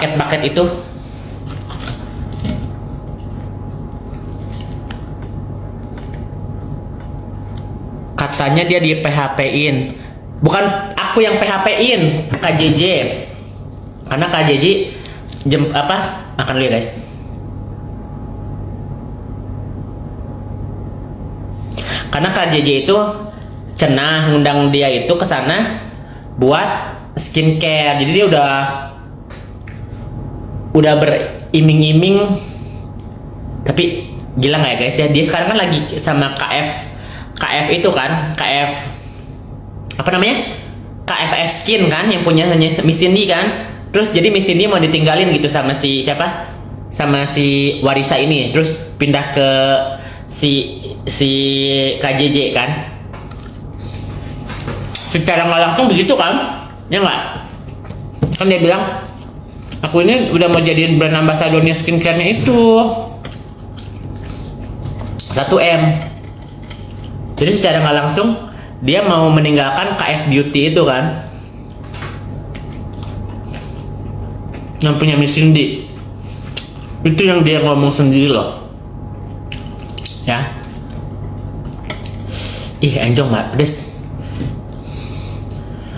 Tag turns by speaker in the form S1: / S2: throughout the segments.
S1: paket-paket itu. Katanya dia di PHP-in. Bukan aku yang PHP-in, KJJ. Karena KJJ makan dulu ya guys. Karena KJJ itu cenah ngundang dia itu ke sana buat skincare. Jadi dia udah beriming-iming. Tapi gila nggak ya guys ya? Dia sekarang kan lagi sama KF itu kan, KF apa namanya? KFF Skin kan, yang punya Miss Cindy kan. Terus jadi Miss Cindy mau ditinggalin gitu sama si siapa? Sama si Warisa ini. Terus pindah ke si KJJ kan. Secara nggak langsung begitu kan? Ya nggak? Kan dia bilang, aku ini udah mau jadiin brand ambassadornya skincare-nya itu 1M. Jadi secara nggak langsung dia mau meninggalkan KF Beauty itu kan, yang punya Miss Cindy. Itu yang dia ngomong sendiri loh. Ya. Ih, anjong nggak pedes.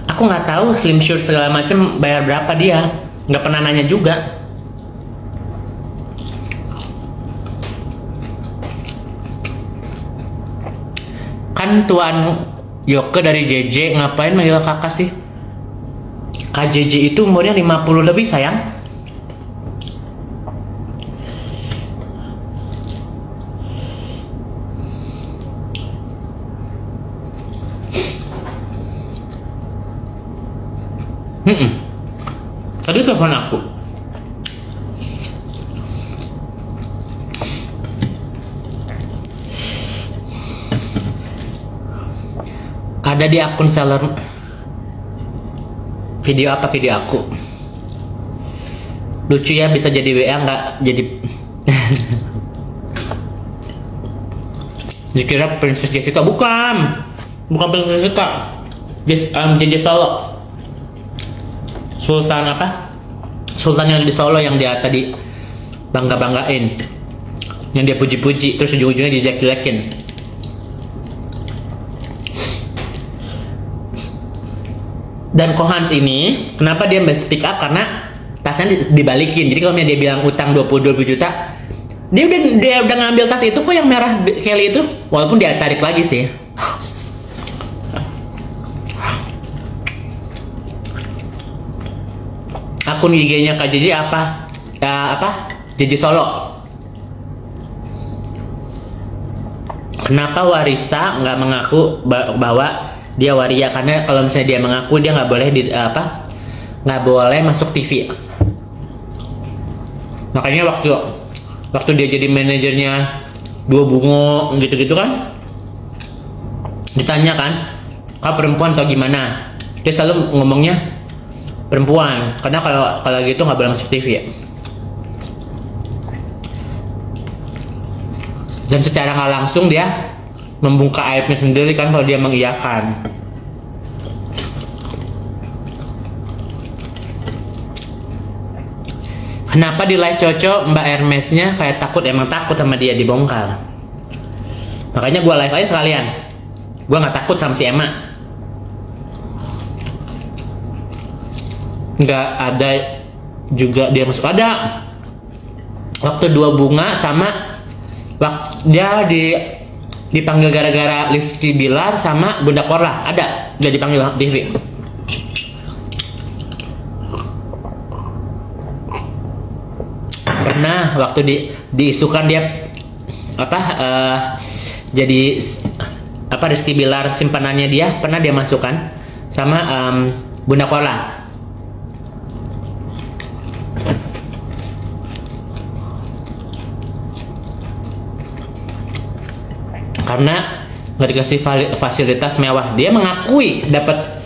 S1: Aku nggak tahu Slim Short segala macam bayar berapa dia. Nggak pernah nanya juga. Kan Tuan Yoke dari JJ ngapain manggil kakak sih? KJJ itu umurnya 50 lebih sayang. Tadi telepon aku. Ada di akun seller. Video apa? Video aku. Lucu ya, bisa jadi WA nggak jadi. Dikira Princess Jessica, bukan Princess Jessica. JJ Solo. Sultan apa? Sultan yang di Solo yang dia tadi bangga-banggain, yang dia puji-puji, terus ujung-ujungnya dijelek-jelekin. Dan Kohans ini, kenapa dia speak up? Karena tasnya dibalikin. Jadi kalau dia bilang utang 22 juta, dia udah ngambil tas itu kok yang merah Kelly itu, walaupun dia tarik lagi sih. Akun IG-nya KJJ apa? JJ Solo. Kenapa Warisa nggak mengaku bahwa dia waria? Karena kalau misalnya dia mengaku, dia nggak boleh nggak boleh masuk TV. Makanya waktu dia jadi manajernya Dua Bungo gitu-gitu kan, ditanya kan, kau perempuan atau gimana? Dia selalu ngomongnya perempuan, karena kalau gitu nggak boleh masuk TV ya. Dan secara nggak langsung dia membuka aibnya sendiri kan kalau dia mengiyakan. Kenapa di live Coco Mbak Hermesnya kayak takut, emang takut sama dia dibongkar. Makanya gue live aja sekalian. Gue nggak takut sama si Emma. Nggak ada juga dia masuk. Ada waktu Dua Bunga sama waktu dia dipanggil gara-gara Rizky Bilar sama Bunda Korla, ada dia dipanggil TV. Pernah waktu diisukan dia jadi Rizky Bilar simpanannya dia, pernah dia masukkan sama Bunda Korla. Karena nggak dikasih fasilitas mewah. Dia mengakui dapat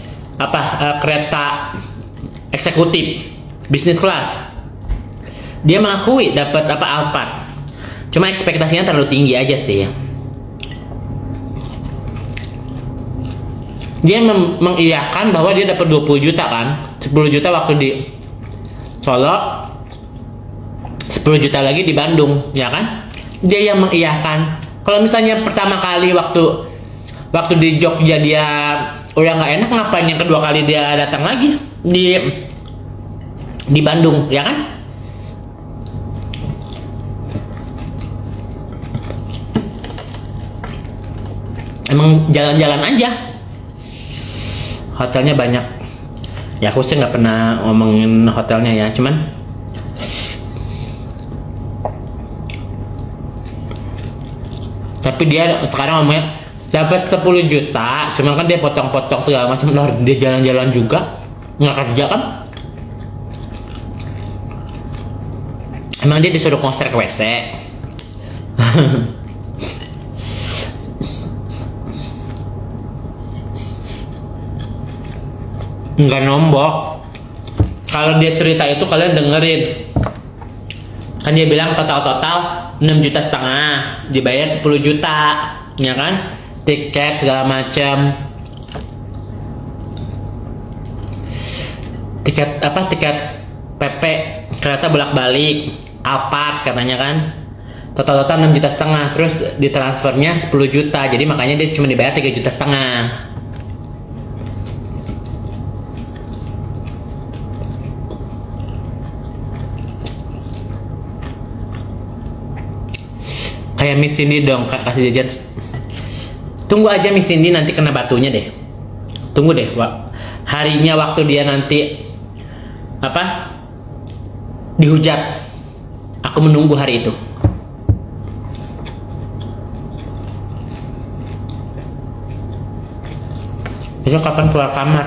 S1: kereta eksekutif bisnis kelas. Dia mengakui dapat Alphard. Cuma ekspektasinya terlalu tinggi aja sih ya. Dia mengiyakan bahwa dia dapat 20 juta kan, 10 juta waktu Solo, 10 juta lagi di Bandung, ya kan? Dia yang mengiyakan. Kalau misalnya pertama kali waktu di Jogja dia udah nggak enak, ngapain yang kedua kali dia datang lagi di Bandung, ya kan? Emang jalan-jalan aja. Hotelnya banyak. Ya aku sih nggak pernah ngomongin hotelnya ya, cuman tapi dia sekarang ngomongnya dapat 10 juta, cuman kan dia potong-potong segala macam. Loh, dia jalan-jalan juga, nggak kerja kan? Emang dia disuruh konser ke WC? Nggak nombok. Kalau dia cerita itu kalian dengerin. Kan dia bilang total 6,5 juta, dibayar 10 juta, ya kan? Tiket segala macam. Tiket PP kereta bolak-balik Alphard katanya kan. Total 6,5 juta, terus ditransfernya 10 juta. Jadi makanya dia cuma dibayar 3,5 juta. Kayak Miss Cindy dong, kasih jajan. Tunggu aja Miss Cindy nanti kena batunya deh. Tunggu deh, harinya waktu dia nanti dihujat. Aku menunggu hari itu. Besok kapan keluar kamar?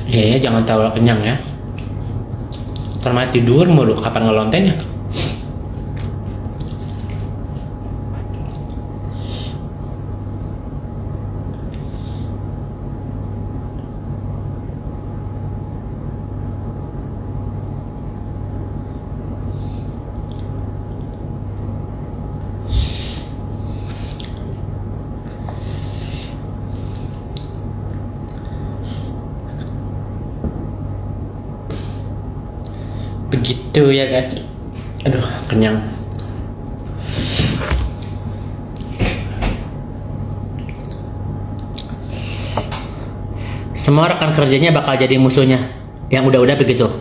S1: Ya, jangan terlalu kenyang ya. Terus tidur mulu, kapan ngelontennya? Begitu ya guys. Aduh, kenyang. Semua rekan kerjanya bakal jadi musuhnya. Yang udah-udah begitu.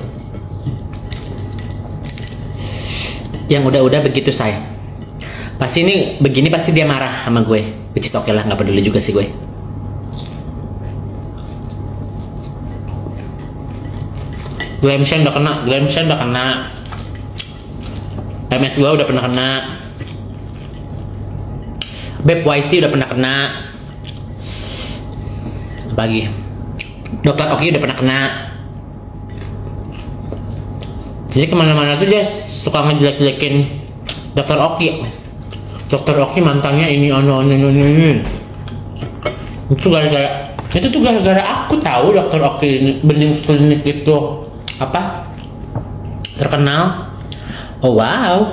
S1: Yang udah-udah begitu saya. Pasti ini begini pasti dia marah sama gue. Which is oke lah, nggak peduli juga sih gue. Glamshan udah kena, MS gua udah pernah kena, Beb YC udah pernah kena, bagi Dokter Oki udah pernah kena. Jadi kemana-mana tuh dia suka ngejelek-jelekin Dokter Oki. Dokter Oki mantannya ini. Itu gara-gara aku tahu Dokter Oki ini bening klinik itu terkenal. Oh wow.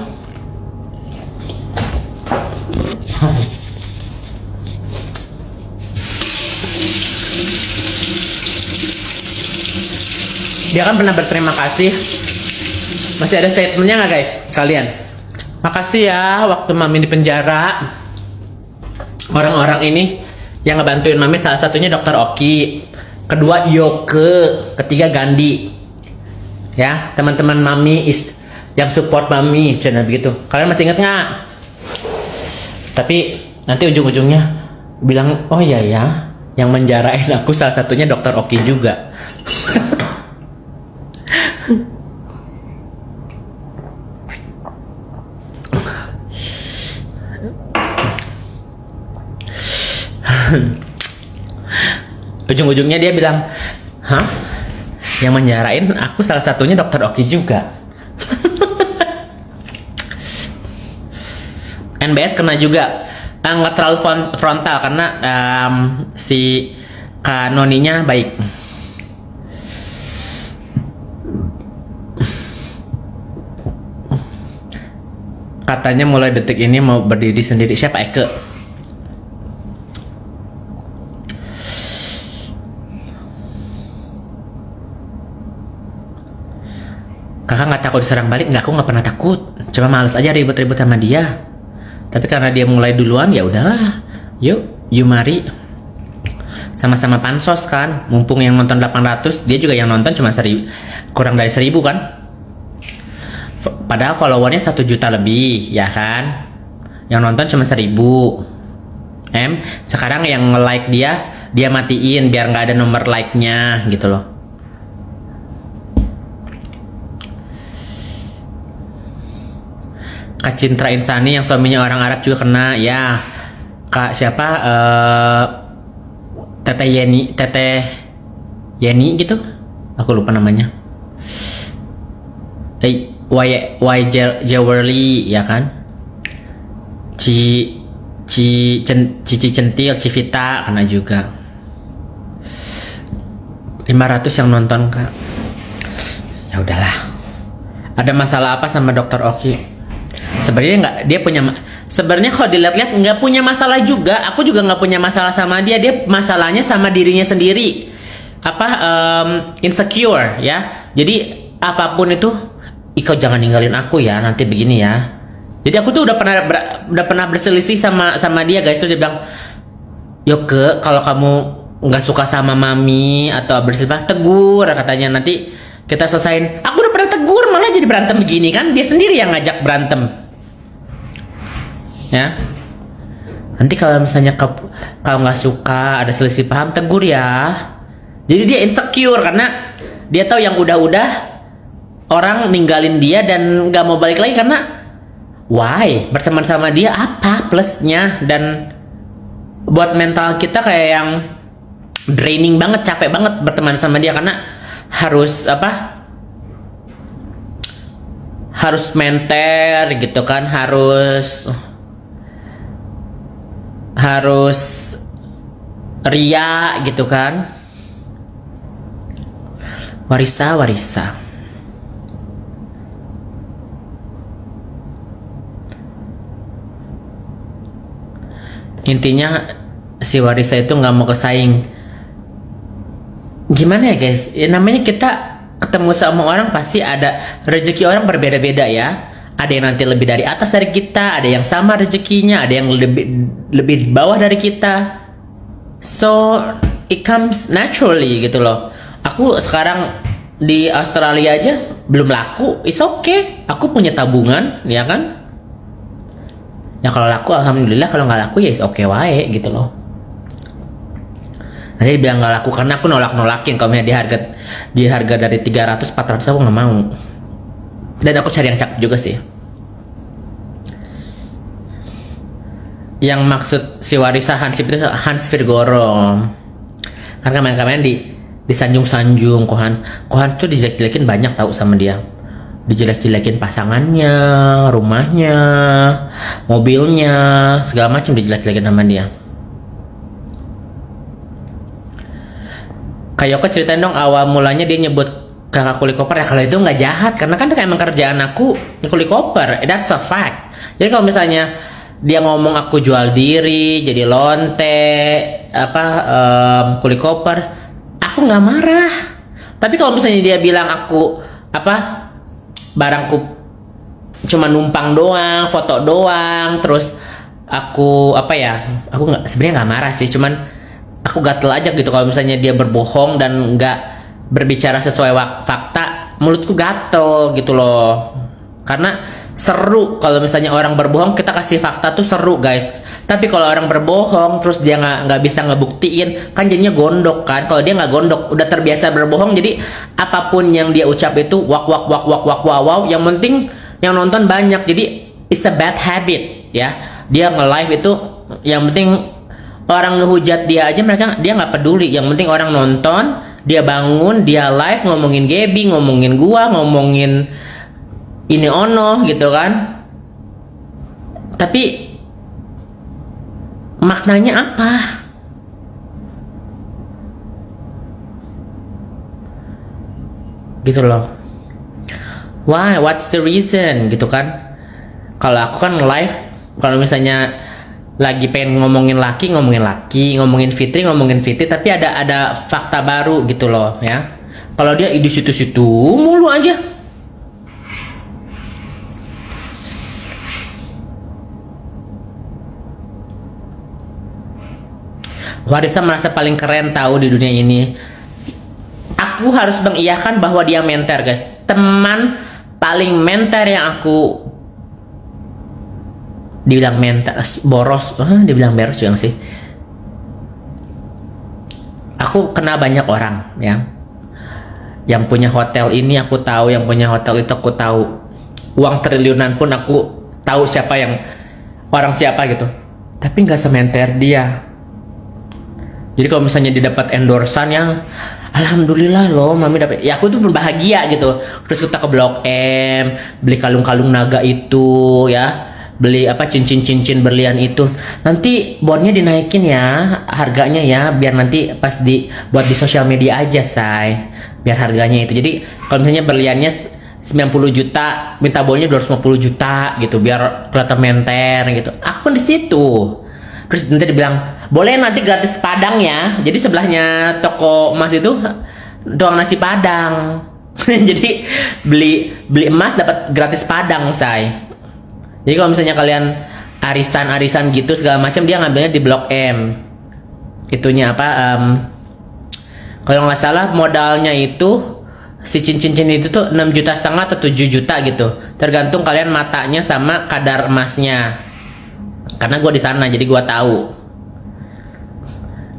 S1: Dia kan pernah berterima kasih. Masih ada statementnya nggak guys kalian? Makasih ya waktu Mami di penjara. Orang-orang ini yang ngebantuin Mami, salah satunya Dokter Oki, kedua Yoke, ketiga Gandhi. Ya, teman-teman Mami yang support Mami, channel begitu. Kalian masih ingat nggak? Tapi nanti ujung-ujungnya bilang, oh iya ya, yang menjarain aku salah satunya Dokter Oki juga. Ujung-ujungnya dia bilang, hah? Yang menjarain aku salah satunya Dokter Oki juga. NBS kena juga. Nggak terlalu frontal karena si kanoninya baik. Katanya mulai detik ini mau berdiri sendiri. Siapa Eke? Kakak nggak takut diserang balik? Nggak, aku nggak pernah takut. Cuma males aja ribut-ribut sama dia. Tapi karena dia mulai duluan, ya udahlah. Yuk mari. Sama-sama pansos kan. Mumpung yang nonton 800, dia juga yang nonton cuma kurang dari 1000 kan. Padahal followernya 1 juta lebih, ya kan. Yang nonton cuma 1000. Sekarang yang nge-like dia matiin biar nggak ada nomor like-nya gitu loh. Kak Cintra Insani yang suaminya orang Arab juga kena ya. Kak siapa? Teteh Yeni gitu. Aku lupa namanya. Jewelry ya kan. Cici Centil, Civita kena juga. 500 yang nonton Kak. Ya udahlah. Ada masalah apa sama Dokter Oki? Sebenarnya nggak, dia punya. Sebenarnya kalau dilihat-lihat nggak punya masalah juga. Aku juga nggak punya masalah sama dia. Dia masalahnya sama dirinya sendiri. Insecure ya. Jadi apapun itu, kau jangan ninggalin aku ya. Nanti begini ya. Jadi aku tuh udah pernah berselisih sama dia guys. Terus dia bilang, Yoke, kalau kamu nggak suka sama mami atau berselisih, tegur katanya, nanti kita selesain. Aku udah pernah tegur, malah jadi berantem begini kan. Dia sendiri yang ngajak berantem ya. Nanti kalau misalnya kau nggak suka, ada selisih paham, tegur ya. Jadi dia insecure karena dia tahu yang udah-udah orang ninggalin dia dan nggak mau balik lagi. Karena why? Berteman sama dia apa plusnya? Dan buat mental kita kayak yang draining banget, capek banget berteman sama dia karena harus harus menter gitu kan, harus ria gitu kan. Warisa intinya si Warisa itu nggak mau kesaing. Gimana ya guys, ya, namanya kita ketemu sama orang pasti ada rezeki orang berbeda-beda ya. Ada yang nanti lebih dari atas dari kita, ada yang sama rezekinya, ada yang lebih bawah dari kita. So it comes naturally gitu loh. Aku sekarang di Australia aja belum laku, it's okay. Aku punya tabungan, ya kan? Ya kalau laku alhamdulillah, kalau nggak laku ya it's okay wae gitu loh. Nanti dia bilang nggak laku karena aku nolakin kalau misalnya di harga dari 300 400 aku nggak mau. Dan aku cari yang cakep juga sih. Yang maksud si Warisa Hansip itu Hans Virgoro. Karena kemarin di sanjung-sanjung Kohan tuh dijelek-jelekin banyak tahu sama dia. Dijelek-jelekin pasangannya, rumahnya, mobilnya, segala macam dijelek-jelekin sama dia. Kayak Yoko ceritain dong awal mulanya dia nyebut kakak kuli koper. Ya kalau itu nggak jahat karena kan emang kerjaan aku kuli koper, that's a fact. Jadi kalau misalnya dia ngomong aku jual diri jadi lonte kuli koper, aku nggak marah. Tapi kalau misalnya dia bilang aku barangku cuma numpang doang, foto doang, terus aku aku nggak, sebenarnya nggak marah sih, cuman aku gatel aja gitu kalau misalnya dia berbohong dan nggak berbicara sesuai fakta. Mulutku gatel gitu loh, karena seru kalau misalnya orang berbohong, kita kasih fakta tuh seru guys. Tapi kalau orang berbohong terus dia nggak bisa ngebuktiin, kan jadinya gondok kan. Kalau dia nggak gondok, udah terbiasa berbohong, jadi apapun yang dia ucap itu wak wow. Yang penting yang nonton banyak, jadi it's a bad habit ya. Dia nge-live itu yang penting orang ngehujat dia aja, dia nggak peduli. Yang penting orang nonton, dia bangun, dia live ngomongin Gaby, ngomongin gua, ngomongin ini ono gitu kan. Tapi maknanya apa? Gitu loh. Why? What's the reason? Gitu kan. Kalau aku kan live, kalau misalnya lagi pengen ngomongin laki, ngomongin Fitri, tapi ada fakta baru gitu loh ya. Kalau dia di situ-situ mulu aja, Warisa merasa paling keren tahu di dunia ini. Aku harus mengiyakan bahwa dia mentor guys. Teman paling mentor yang aku dibilang mentor boros, dibilang boros juga sih. Aku kenal banyak orang ya. Yang punya hotel ini aku tahu, yang punya hotel itu aku tahu. Uang triliunan pun aku tahu siapa yang orang siapa gitu. Tapi nggak sementer dia. Jadi kalau misalnya dia dapat endorsan yang alhamdulillah loh mami dapat, ya aku tuh berbahagia gitu. Terus kita ke Blok M, beli kalung-kalung naga itu ya, beli apa cincin-cincin berlian itu. Nanti bornya dinaikin ya harganya ya, biar nanti pas buat di sosial media aja say, biar harganya itu. Jadi kalau misalnya berliannya 90 juta, minta bornya 250 juta gitu, biar kelihatan menter gitu. Aku kan di situ. Terus nanti dibilang boleh nanti gratis padang ya. Jadi sebelahnya toko emas itu tukang nasi padang. Jadi beli emas dapat gratis padang say. Jadi kalau misalnya kalian arisan gitu segala macam, dia ngambilnya di Blok M. Itunya apa? Kalau nggak salah modalnya itu si cincin itu tuh 6,5 juta atau 7 juta gitu. Tergantung kalian matanya sama kadar emasnya. Karena gue di sana jadi gue tahu.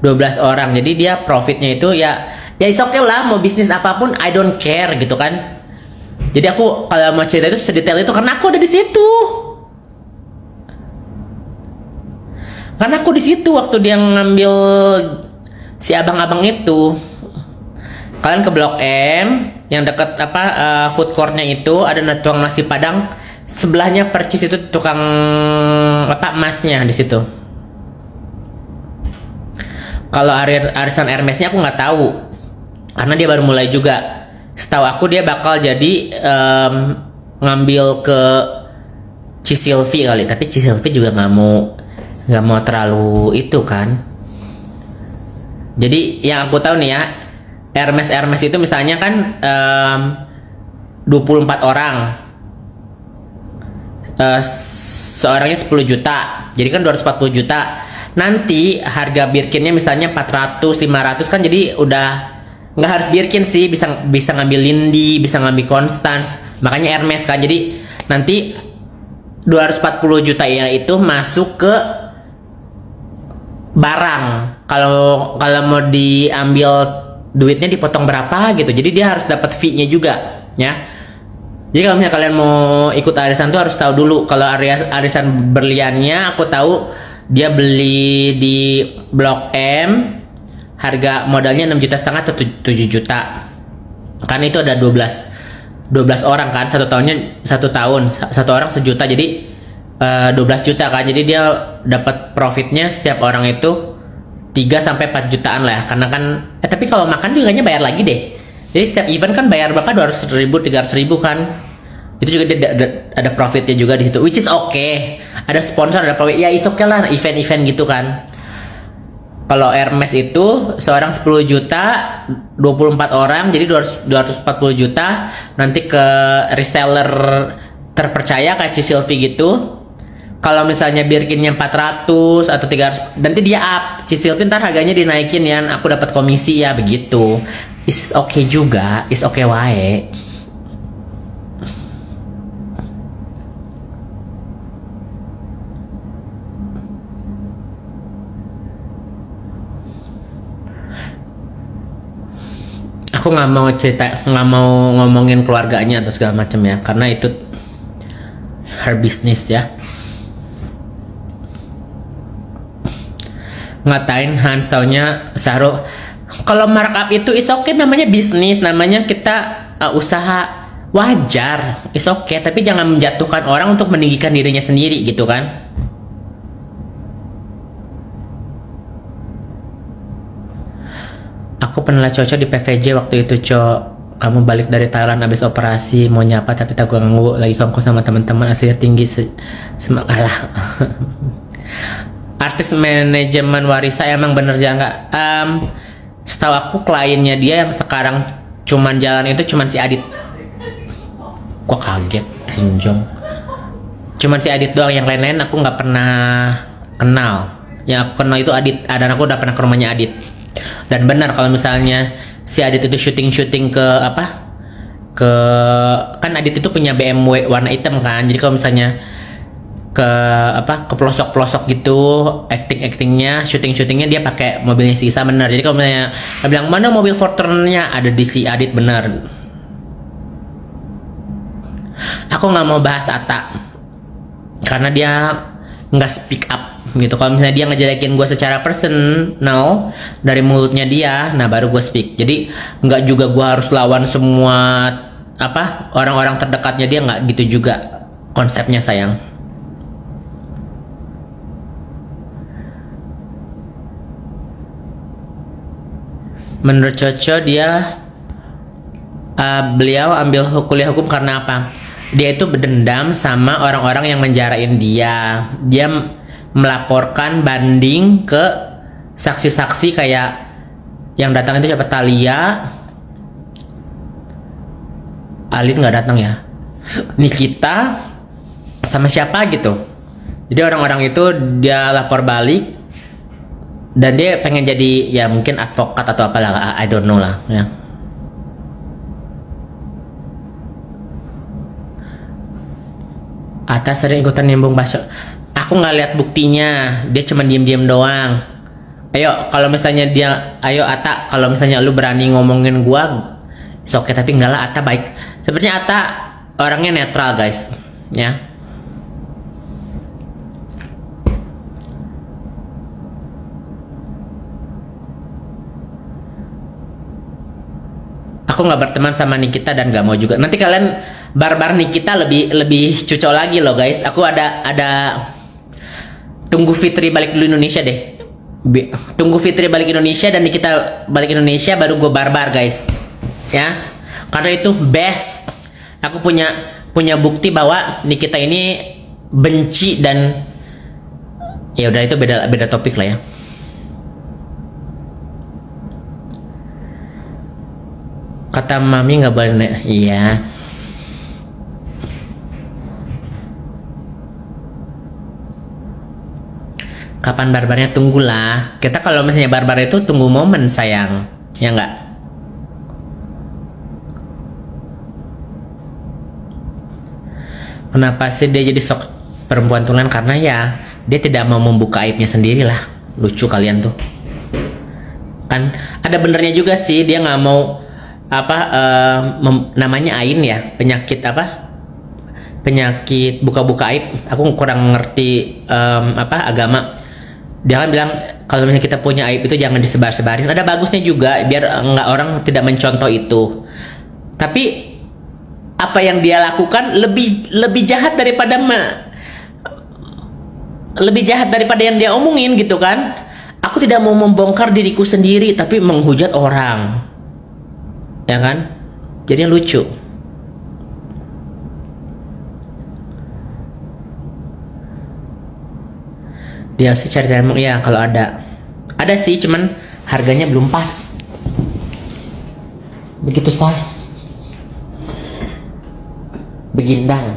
S1: 12 orang. Jadi dia profitnya itu ya is okay lah, mau bisnis apapun I don't care gitu kan. Jadi aku kalau mau cerita itu sedetail itu karena aku ada di situ. Karena aku di situ waktu dia ngambil si abang-abang itu. Kalian ke Blok M yang dekat food courtnya itu ada tukang nasi padang, sebelahnya percis itu tukang emasnya di situ. Kalau arisan Hermesnya aku nggak tahu karena dia baru mulai juga. Setahu aku dia bakal jadi ngambil ke Cisilvi kali, tapi Cisilvi juga nggak mau terlalu itu kan. Jadi yang aku tahu nih ya, Hermes itu misalnya kan 24 orang, seorangnya 10 juta, jadi kan 240 juta. Nanti harga Birkinnya misalnya 400, 500 kan, jadi udah nggak harus Birkin sih, bisa ngambil Lindy, bisa ngambil Constance, makanya Hermes kan. Jadi nanti 240 juta ya itu masuk ke barang. Kalau mau diambil duitnya dipotong berapa gitu. Jadi dia harus dapat fee-nya juga ya. Jadi kalau misalnya kalian mau ikut arisan tuh harus tahu dulu. Kalau arisan berliannya aku tahu dia beli di Blok M, harga modalnya 6,5 juta atau 7 juta. Kan itu ada 12 orang kan, satu orang 1 juta, jadi 12 juta kan. Jadi dia dapat profitnya setiap orang itu 3-4 jutaan lah ya. Karena kan tapi kalau makan juga kayaknya bayar lagi deh. Jadi setiap event kan bayar berapa, 200.000, 300.000 kan. Itu juga dia ada profitnya juga di situ, which is okay. Ada sponsor, ada profit, ya it's okay lah, event-event gitu kan. Kalau Hermes itu seorang 10 juta, 24 orang, jadi 240 juta. Nanti ke reseller terpercaya kayak Cisilvi gitu. Kalau misalnya Birkinnya 400 atau 300, nanti dia up. Cisilvi ntar harganya dinaikin ya, aku dapat komisi ya, begitu. Is okay juga, is okay wae. Aku nggak mau ngomongin keluarganya atau segala macam ya, karena itu her business ya. Ngatain Hans, taunya Sahrul. Kalau markup itu is okay, namanya bisnis, namanya kita usaha, wajar, is okay. Tapi jangan menjatuhkan orang untuk meninggikan dirinya sendiri gitu kan. Aku pernah cocok di PVJ waktu itu, Cok. Kamu balik dari Thailand habis operasi, mau nyapa tapi tak ganggu, lagi kongko sama teman-teman, hasilnya tinggi alah. Artis manajemen Warisa emang bener jangan. Setahu aku kliennya dia yang sekarang cuman jalan itu cuman si Adit. Gua kaget, enjong. Cuman si Adit doang, yang lain-lain aku nggak pernah kenal. Yang aku kenal itu Adit, dan aku udah pernah ke rumahnya Adit. Dan benar kalau misalnya si Adit itu syuting ke apa? Kan Adit itu punya BMW warna hitam kan. Jadi kalau misalnya ke pelosok-pelosok gitu, actingnya, syutingnya dia pakai mobilnya si Isa, benar. Jadi kalau misalnya dia bilang mana mobil Fortunernya, ada di si Adit, benar. Aku nggak mau bahas Ata karena dia nggak speak up gitu. Kalau misalnya dia ngejelekin gue secara personal dari mulutnya dia, nah baru gue speak. Jadi nggak juga gue harus lawan semua apa orang-orang terdekatnya dia, nggak gitu juga konsepnya, sayang. Menurut Coco beliau ambil kuliah hukum karena apa? Dia itu berdendam sama orang-orang yang menjarain dia. Dia melaporkan banding ke saksi-saksi kayak yang datang itu siapa? Thalia, Alin nggak datang ya, Nikita, sama siapa gitu. Jadi orang-orang itu dia lapor balik dan dia pengen jadi ya mungkin advokat atau apalah, I don't know lah ya. Atas sering ikutan nyambung bahasa. Aku nggak lihat buktinya, dia cuma diem-diem doang. Ayo kalau misalnya ayo Ata, kalau misalnya lu berani ngomongin gua, oke, tapi enggak lah, Ata baik. Sebenarnya Ata orangnya netral guys, ya. Aku nggak berteman sama Nikita dan nggak mau juga. Nanti kalian barbar Nikita lebih cucok lagi loh guys. Aku ada tunggu Fitri balik dulu Indonesia deh. Tunggu Fitri balik Indonesia dan Nikita balik Indonesia baru gue barbar guys. Ya. Karena itu best. Aku punya bukti bahwa Nikita ini benci dan ya udah itu beda topik lah ya. Kata mami nggak boleh, iya. Kapan barbarnya, tunggulah. Kita kalau misalnya barbar itu tunggu momen sayang, ya nggak? Kenapa sih dia jadi sok perempuan tulen? Karena ya dia tidak mau membuka aibnya sendiri lah. Lucu kalian tuh. Kan ada benernya juga sih, dia nggak mau namanya Ain ya, penyakit buka-buka aib. Aku kurang ngerti agama. Dia kan bilang kalau misalnya kita punya aib itu jangan disebar-sebarin. Ada bagusnya juga biar nggak orang tidak mencontoh itu. Tapi apa yang dia lakukan lebih jahat daripada yang dia omongin gitu kan. Aku tidak mau membongkar diriku sendiri tapi menghujat orang. Ya kan? Jadi lucu. Dia sih cari emang ya kalau ada sih, cuman harganya belum pas. Begitu sah. Begindang.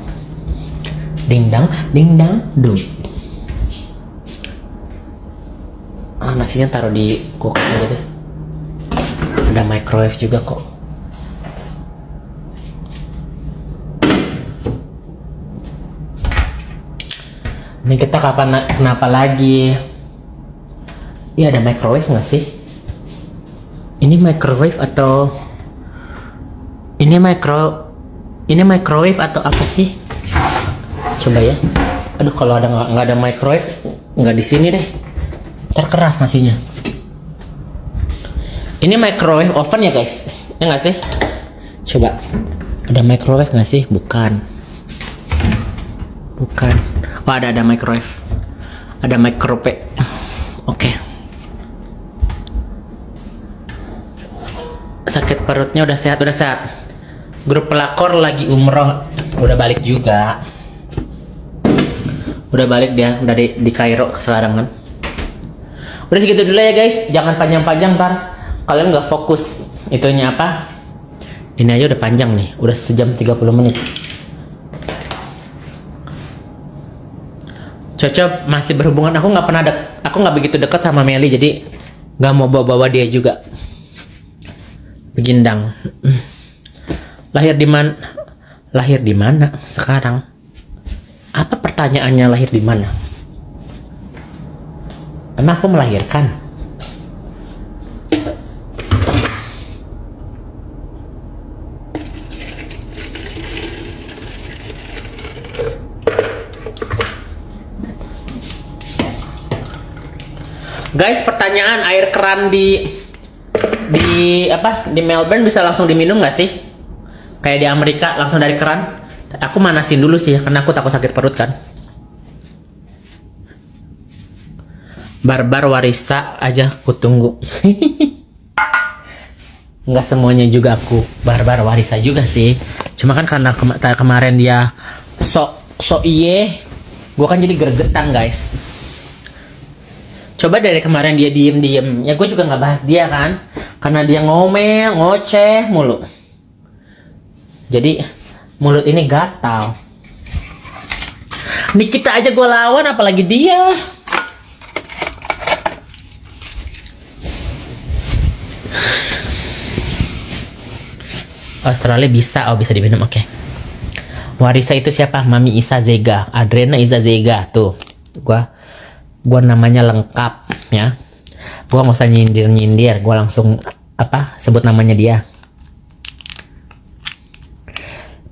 S1: Dingdang, dingdang, dung. Nasinya taruh di kulkas aja deh. Ada microwave juga kok. Ini kita kenapa lagi? Iya, ada microwave nggak sih? Ini microwave atau ini microwave atau apa sih? Coba ya. Aduh, kalau nggak ada microwave, nggak di sini deh. Terkeras nasinya. Ini microwave oven ya guys? Ya nggak sih? Coba. Ada microwave nggak sih? Bukan. Oh, ada microwave. Ada microwave. Oke. Sakit perutnya udah sehat. Grup pelakor lagi umroh, udah balik juga. Udah balik dia dari di Kairo sekarang kan. Udah segitu dulu ya guys. Jangan panjang-panjang ntar kalian nggak fokus. Itunya apa? Ini aja udah panjang nih. Udah sejam 30 menit. Coco masih berhubungan. Aku nggak pernah aku nggak begitu dekat sama Meli, jadi nggak mau bawa-bawa dia juga. Begindang. Lahir di mana? Lahir di mana sekarang? Apa pertanyaannya, lahir di mana? Emang aku melahirkan? Guys, pertanyaan, air keran di Melbourne bisa langsung diminum nggak sih? Kayak di Amerika langsung dari keran? Aku manasin dulu sih karena aku takut sakit perut kan. Barbar Warisa aja aku tunggu. Nggak semuanya juga aku Barbar Warisa juga sih. Cuma kan karena kemarin dia so iye, gue kan jadi gregetan guys. Coba dari kemarin dia diem ya gue juga nggak bahas dia kan, karena dia ngomel ngoceh mulu. Jadi mulut ini gatal. Nikita aja gue lawan, apalagi dia. Australia bisa, oh bisa diminum, oke. Warisa itu siapa? Mami Isa Zega, Adrena Isa Zega tuh. Gua namanya lengkap ya. Gua nggak usah nyindir, gua langsung sebut namanya dia.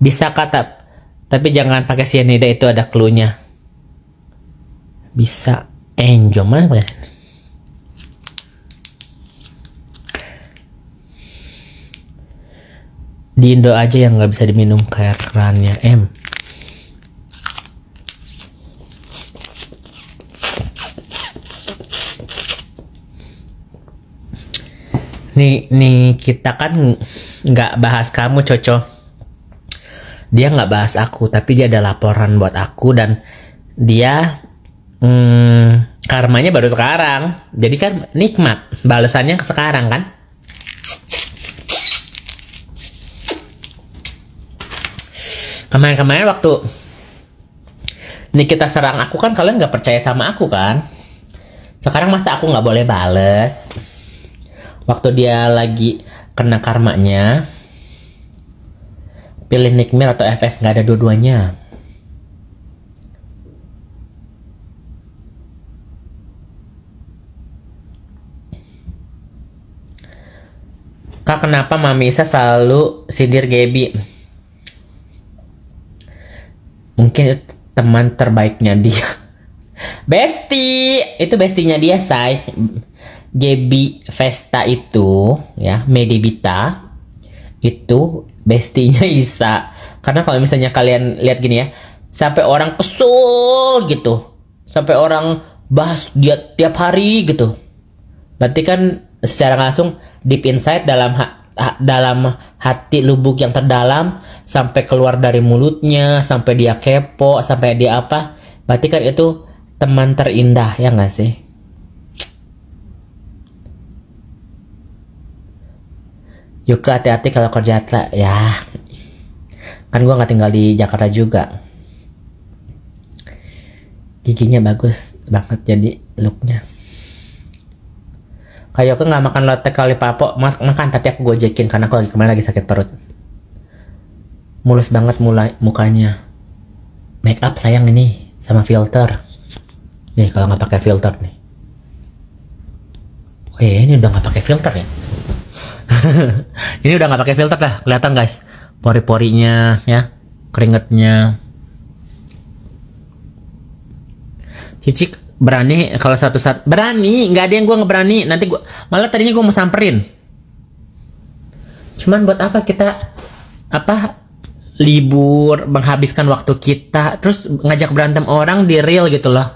S1: Bisa kata, tapi jangan pakai cyanida, itu ada cluenya. Bisa enjo mana pakai? Di Indo aja yang nggak bisa diminum air kerannya M. Nih kita kan nggak bahas kamu Coco. Dia nggak bahas aku, tapi dia ada laporan buat aku dan dia karmanya baru sekarang. Jadi kan nikmat, balasannya sekarang kan. Kemarin waktu Nikita serang aku kan kalian nggak percaya sama aku kan. Sekarang masa aku nggak boleh bales? Waktu dia lagi kena karmanya, pilih Nikmir atau FS, nggak ada dua-duanya. Kak, kenapa Mami Isa selalu sindir Gaby? Mungkin itu teman terbaiknya dia. Besti, itu bestinya dia, say. Gaby Vesta itu, ya, Medibita itu bestinya Isa. Karena kalau misalnya kalian lihat gini ya, sampai orang kesel gitu, sampai orang bahas dia tiap hari gitu. Berarti kan secara langsung deep inside, dalam hati lubuk yang terdalam, sampai keluar dari mulutnya, sampai dia kepo, sampai dia apa, berarti kan itu teman terindah, ya nggak sih? Yuka, hati-hati kalau kerja ya. Kan gue nggak tinggal di Jakarta juga. Giginya bagus banget jadi looknya. Kayak aku nggak makan lotek kali papo, makan tapi aku gojekin karena aku kemarin lagi sakit perut. Mulus banget mukanya. Make up sayang ini sama filter. Nih kalau nggak pakai filter nih. Oh ini udah nggak pakai filter ya. Ini udah nggak pakai filter dah, kelihatan guys, pori-porinya ya, keringetnya. Cicik berani kalau satu saat berani, nggak ada yang gue ngeberani. Nanti gue malah tadinya gue mau samperin. Cuman buat apa kita libur, menghabiskan waktu kita, terus ngajak berantem orang di real gitu loh.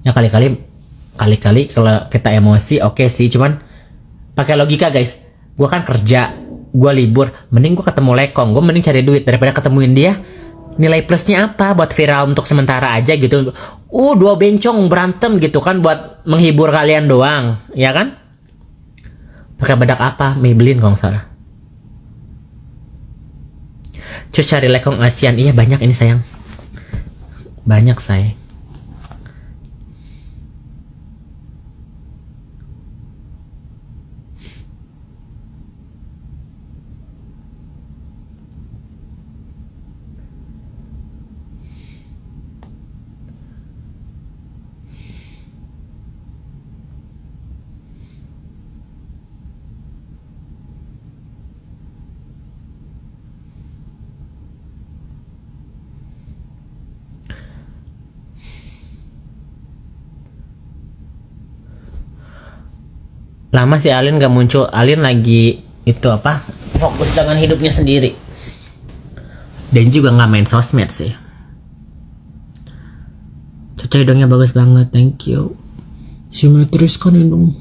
S1: Ya kali-kali kalau kita emosi oke sih, cuman pakai logika guys. Gue kan kerja, gue libur, mending gue ketemu lekong, gue mending cari duit daripada ketemuin dia. Nilai plusnya apa? Buat viral untuk sementara aja gitu. Dua bencong berantem gitu kan, buat menghibur kalian doang, ya kan? Pakai bedak apa? Maybelline kalau nggak salah. Cus cari lekong ASEAN, iya banyak ini sayang. Banyak say. Lama sih Alin gak muncul. Alin lagi itu apa? Fokus dengan hidupnya sendiri. Dan juga nggak main sosmed sih. Cocok hidungnya bagus banget, thank you. Simetris kan hidung.